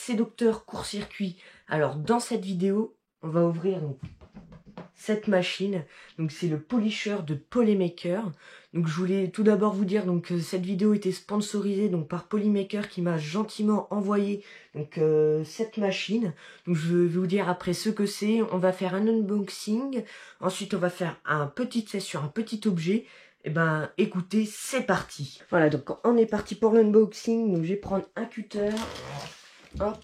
c'est Docteur Court-Circuit. Alors dans cette vidéo, on va ouvrir donc cette machine. Donc c'est le polisher de Polymaker. Donc je voulais tout d'abord vous dire donc que cette vidéo était sponsorisée donc par Polymaker qui m'a gentiment envoyé donc cette machine. Donc je vais vous dire après ce que c'est. On va faire un unboxing. Ensuite on va faire un petit test sur un petit objet. Et ben écoutez, c'est parti. Voilà, donc on est parti pour l'unboxing. Donc je vais prendre un cutter. Hop.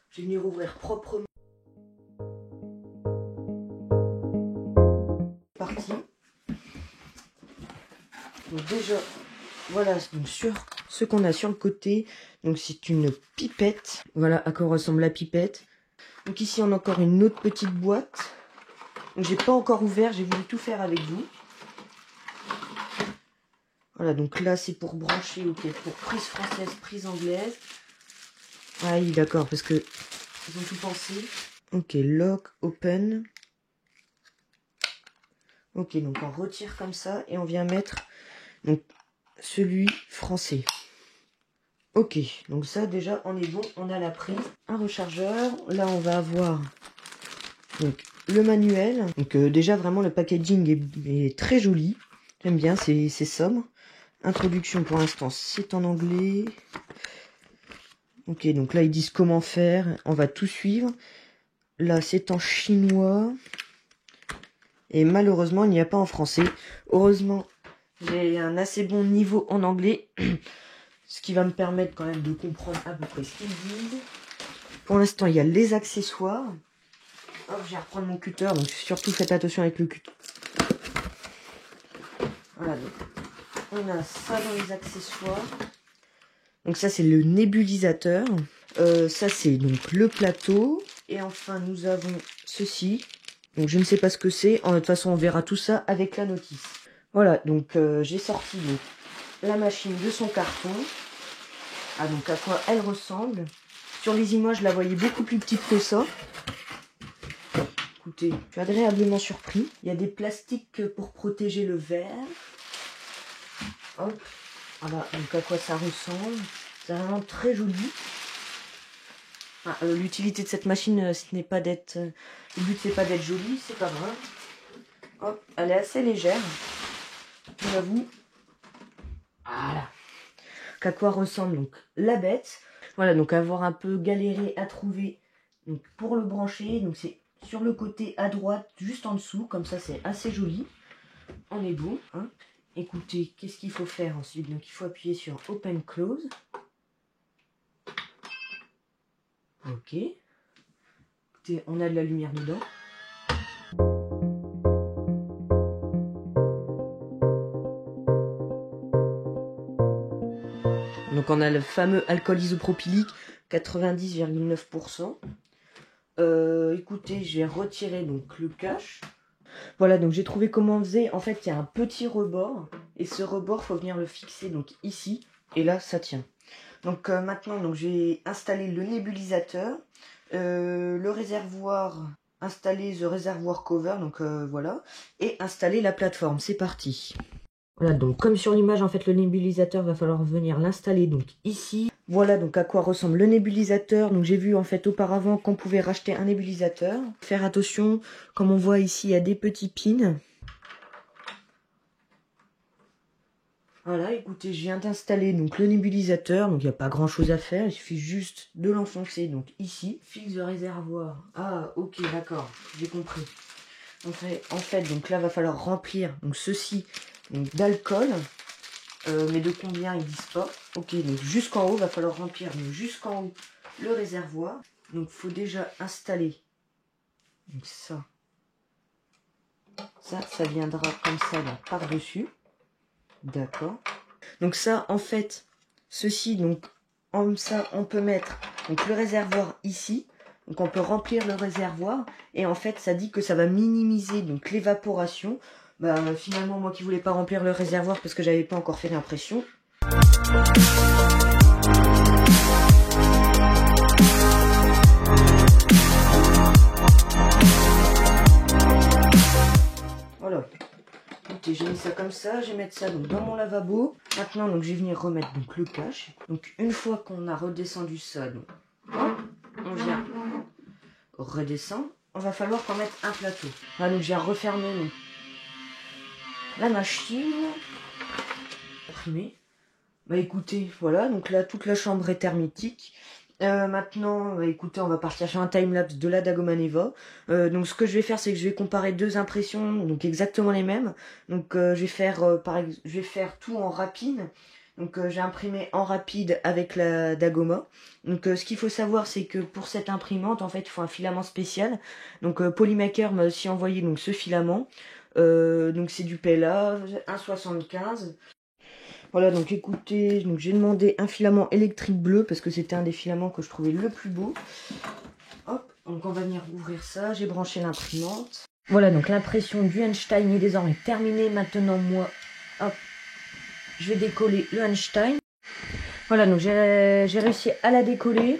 Je vais venir ouvrir proprement. Parti. Donc déjà, voilà donc sur ce qu'on a sur le côté. Donc c'est une pipette. Voilà à quoi ressemble la pipette. Donc ici on a encore une autre petite boîte. Donc j'ai pas encore ouvert, j'ai voulu tout faire avec vous. Voilà, donc là c'est pour brancher, ok, pour prise française, prise anglaise. Ah oui, d'accord, parce que ils ont tout pensé. Ok, lock, open. Ok, donc on retire comme ça et on vient mettre donc celui français. Ok, donc ça déjà on est bon, on a la prise. Un rechargeur, là on va avoir donc le manuel. Donc déjà vraiment le packaging est très joli. J'aime bien, c'est sobre. Introduction pour l'instant, c'est en anglais. Ok, donc là ils disent comment faire. On va tout suivre. Là c'est en chinois. Et malheureusement il n'y a pas en français. Heureusement j'ai un assez bon niveau en anglais. Ce qui va me permettre quand même de comprendre à peu près ce qu'ils disent. Pour l'instant il y a les accessoires. Hop, je vais reprendre mon cutter. Donc surtout faites attention avec le cutter. Voilà, donc on a ça dans les accessoires. Donc ça c'est le nébulisateur. Ça c'est donc le plateau. Et enfin nous avons ceci. Donc je ne sais pas ce que c'est. De toute façon on verra tout ça avec la notice. Voilà, donc j'ai sorti donc, la machine de son carton. Ah donc à quoi elle ressemble. Sur les images je la voyais beaucoup plus petite que ça. Écoutez, je suis agréablement surpris. Il y a des plastiques pour protéger le verre. Hop, voilà, donc à quoi ça ressemble. C'est vraiment très joli. Ah, l'utilité de cette machine, ce n'est pas d'être... le but, c'est pas d'être joli, c'est pas grave. Hop, elle est assez légère. J'avoue. Voilà. Qu'à quoi ressemble donc la bête. Voilà, donc avoir un peu galéré à trouver donc, pour le brancher. Donc c'est sur le côté à droite, juste en dessous. Comme ça, c'est assez joli. On est beau, hein. Écoutez, qu'est-ce qu'il faut faire ensuite? Donc il faut appuyer sur Open Close. Ok. Écoutez, on a de la lumière dedans. Donc on a le fameux alcool isopropylique 90,9%. Écoutez, j'ai retiré donc le cache. Voilà, donc j'ai trouvé comment on faisait. En fait, il y a un petit rebord. Et ce rebord, il faut venir le fixer donc ici. Et là, ça tient. Donc maintenant, donc j'ai installé le nébulisateur. Le réservoir, installer the réservoir cover. Donc voilà. Et installer la plateforme. C'est parti. Voilà, donc comme sur l'image, en fait, le nébulisateur, va falloir venir l'installer donc ici. Voilà donc à quoi ressemble le nébulisateur. Donc j'ai vu en fait auparavant qu'on pouvait racheter un nébulisateur. Faire attention, comme on voit ici, il y a des petits pins. Voilà, écoutez, je viens d'installer donc le nébulisateur. Donc il n'y a pas grand chose à faire, il suffit juste de l'enfoncer donc ici. Fixe de réservoir. Ah ok, d'accord, j'ai compris. En fait, donc là va falloir remplir donc ceci d'alcool. Mais de combien ils disent pas. Ok, donc jusqu'en haut, va falloir remplir jusqu'en haut le réservoir. Donc faut déjà installer. Donc ça viendra comme ça là par-dessus. D'accord. Donc ça, en fait, ceci, donc comme ça, on peut mettre donc le réservoir ici. Donc on peut remplir le réservoir. Et en fait, ça dit que ça va minimiser donc l'évaporation. Bah finalement moi qui voulais pas remplir le réservoir parce que j'avais pas encore fait l'impression. Voilà. écoutez, j'ai mis ça comme ça, je vais mettre ça donc dans mon lavabo. Maintenant, donc je vais venir remettre donc le cache. Donc une fois qu'on a redescendu ça, donc, hop, on vient redescendre. On va falloir qu'on mette un plateau. Voilà, donc j'ai refermé donc, la machine. Imprimé. Bah écoutez, voilà, donc là toute la chambre est hermétique. Maintenant, bah, écoutez, on va partir sur un timelapse de la Dagoma Neva. Donc ce que je vais faire, c'est que je vais comparer deux impressions, donc exactement les mêmes. Donc je vais faire je vais faire tout en rapide. Donc j'ai imprimé en rapide avec la Dagoma. Donc ce qu'il faut savoir, c'est que pour cette imprimante, en fait, il faut un filament spécial. Donc Polymaker m'a aussi envoyé donc ce filament. Donc c'est du PLA 1,75. Voilà, donc écoutez, donc j'ai demandé un filament électrique bleu parce que c'était un des filaments que je trouvais le plus beau. Hop, donc on va venir ouvrir ça, j'ai branché l'imprimante. Voilà, donc l'impression du Einstein est désormais terminée. Maintenant, moi, hop, je vais décoller le Einstein. Voilà, donc j'ai réussi à la décoller.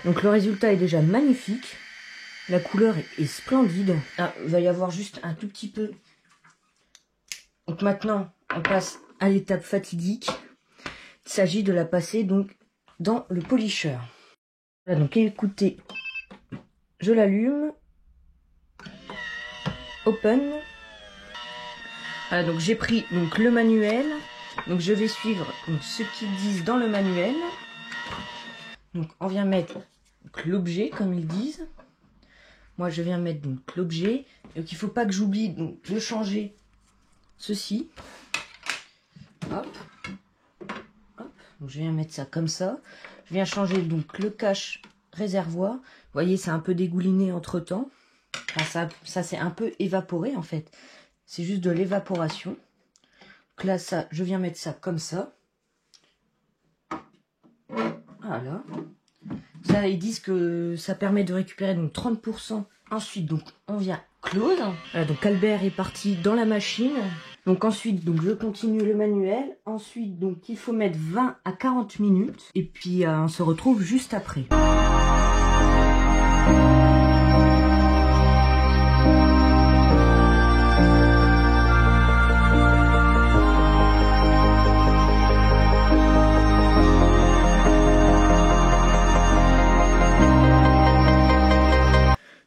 Donc le résultat est déjà magnifique. La couleur est splendide. Ah, il va y avoir juste un tout petit peu. Donc maintenant, on passe à l'étape fatidique. Il s'agit de la passer donc dans le polisher. Voilà, donc écoutez, je l'allume. Open. Voilà, donc j'ai pris donc le manuel. Donc je vais suivre donc, ce qu'ils disent dans le manuel. Donc on vient mettre l'objet comme ils disent. Moi je viens mettre donc l'objet. Donc il ne faut pas que j'oublie donc de changer ceci. Hop. Hop. Donc je viens mettre ça comme ça. Je viens changer donc le cache réservoir. Vous voyez, c'est un peu dégouliné entre temps. Enfin, ça s'est un peu évaporé en fait. C'est juste de l'évaporation. Donc là, ça, je viens mettre ça comme ça. Voilà. Ça, ils disent que ça permet de récupérer donc 30%. Ensuite, donc, on vient close. Voilà, donc Albert est parti dans la machine. Donc ensuite, donc je continue le manuel. Ensuite, donc il faut mettre 20 à 40 minutes. Et puis, on se retrouve juste après.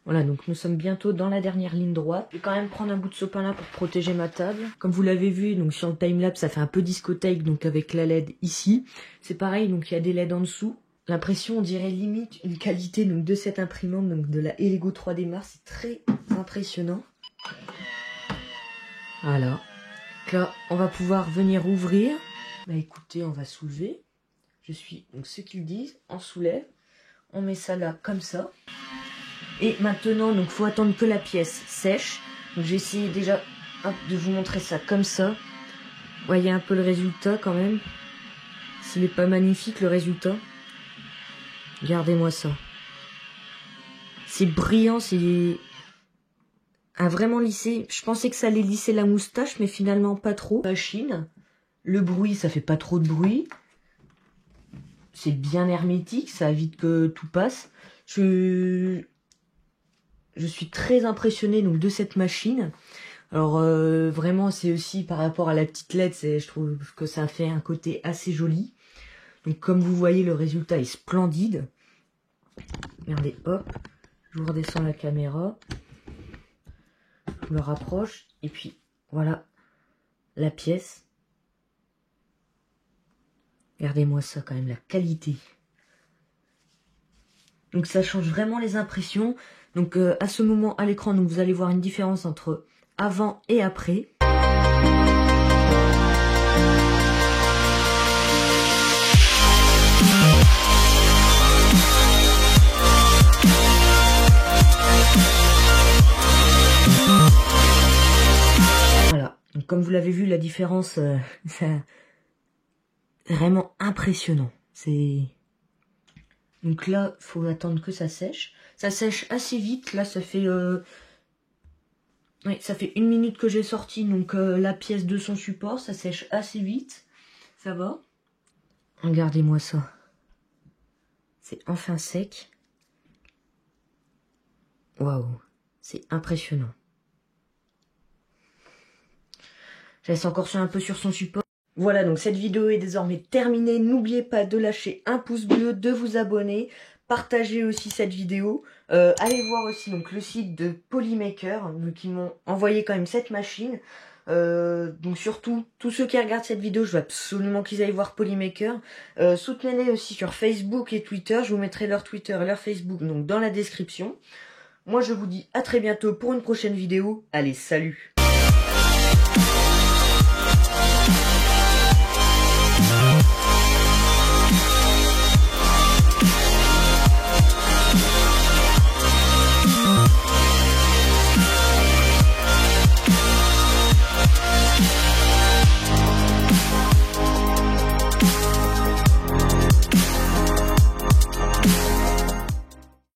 Voilà, donc nous sommes bientôt dans la dernière ligne droite. Je vais quand même prendre un bout de sopalin pour protéger ma table. Comme vous l'avez vu, donc sur le timelapse, ça fait un peu discothèque, donc avec la LED ici. C'est pareil, donc il y a des LED en dessous. L'impression, on dirait limite une qualité donc, de cette imprimante, donc de la Elego 3D Mars. C'est très impressionnant. Voilà. Donc là, on va pouvoir venir ouvrir. Bah écoutez, on va soulever. Je suis donc ce qu'ils disent, on soulève. On met ça là comme ça. Et maintenant, donc, faut attendre que la pièce sèche. Donc, j'ai essayé déjà hop, de vous montrer ça comme ça. Vous voyez un peu le résultat quand même. S'il n'est pas magnifique, le résultat. Regardez-moi ça. C'est brillant, c'est vraiment lissé. Je pensais que ça allait lisser la moustache, mais finalement pas trop. Machine. Le bruit, ça fait pas trop de bruit. C'est bien hermétique, ça évite que tout passe. Je suis très impressionnée donc de cette machine. Alors vraiment c'est aussi par rapport à la petite LED, je trouve que ça fait un côté assez joli. Donc comme vous voyez le résultat est splendide. Regardez, hop, je vous redescends la caméra. Je me rapproche et puis voilà la pièce. Regardez-moi ça quand même, la qualité. Donc ça change vraiment les impressions. Donc à ce moment à l'écran, donc vous allez voir une différence entre avant et après. Voilà. Donc comme vous l'avez vu, la différence, c'est vraiment impressionnant. Donc là, faut attendre que ça sèche. Ça sèche assez vite. Là, ça fait... Oui, ça fait 1 minute que j'ai sorti donc la pièce de son support. Ça sèche assez vite. Ça va. Regardez-moi ça. C'est enfin sec. Waouh. C'est impressionnant. Je laisse encore un peu sur son support. Voilà, donc cette vidéo est désormais terminée. N'oubliez pas de lâcher un pouce bleu, de vous abonner, partagez aussi cette vidéo. Allez voir aussi donc le site de Polymaker, donc ils m'ont envoyé quand même cette machine. Donc surtout, tous ceux qui regardent cette vidéo, je veux absolument qu'ils aillent voir Polymaker. Soutenez-les aussi sur Facebook et Twitter. Je vous mettrai leur Twitter et leur Facebook donc dans la description. Moi, je vous dis à très bientôt pour une prochaine vidéo. Allez, salut!